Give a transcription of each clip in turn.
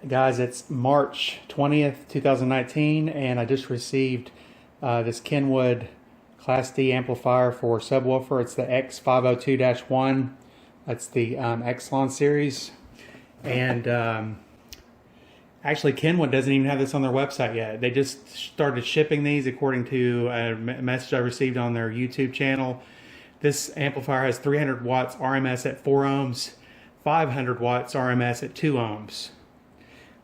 Guys, it's March 20th, 2019, and I just received this Kenwood Class D amplifier for subwoofer. It's the X502-1. That's the Exelon series. And actually, Kenwood doesn't even have this on their website yet. They just started shipping these according to a message I received on their YouTube channel. This amplifier has 300 watts RMS at 4 ohms, 500 watts RMS at 2 ohms.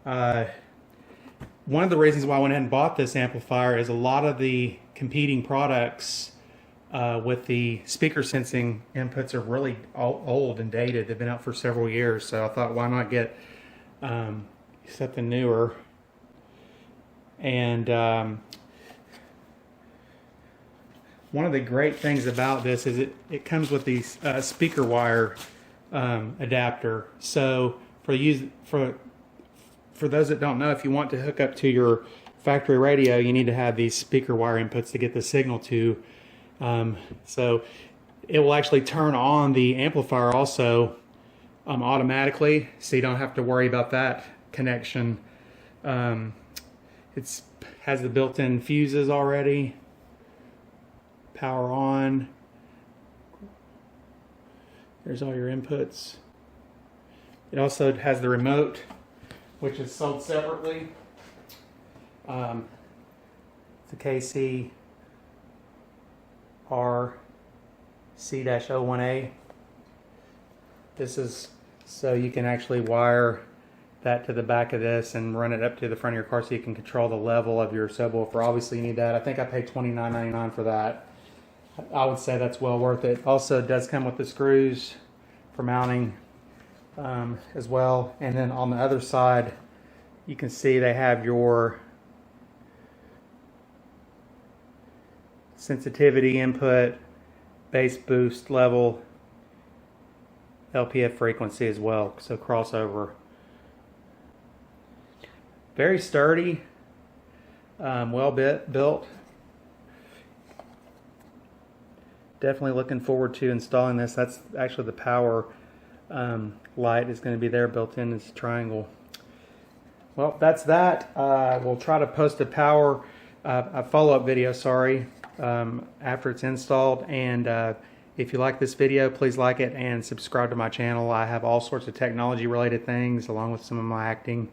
One of the reasons why I went ahead and bought this amplifier is a lot of the competing products with the speaker sensing inputs are really old and dated. They've been out for several years, so I thought, why not get something newer? And one of the great things about this is it comes with these speaker wire adapter. So for those that don't know, if you want to hook up to your factory radio, you need to have these speaker wire inputs to get the signal to. So it will actually turn on the amplifier also automatically, so you don't have to worry about that connection. It has the built-in fuses already. Power on. There's all your inputs. It also has the remote, which is sold separately. It's a KC RC-01A. This is so you can actually wire that to the back of this and run it up to the front of your car so you can control the level of your subwoofer. Obviously you need that. I think I paid $29.99 for that. I would say that's well worth it. Also, it does come with the screws for mounting as well. And then on the other side, you can see they have your sensitivity input, bass boost level, LPF frequency as well, so crossover. Very sturdy, well built. Definitely looking forward to installing this. That's actually the power light is going to be there built in as a triangle. Well, that's that. We'll try to post a follow-up video, after it's installed. And if you like this video, please like it and subscribe to my channel. I have all sorts of technology-related things along with some of my acting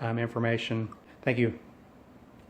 information. Thank you.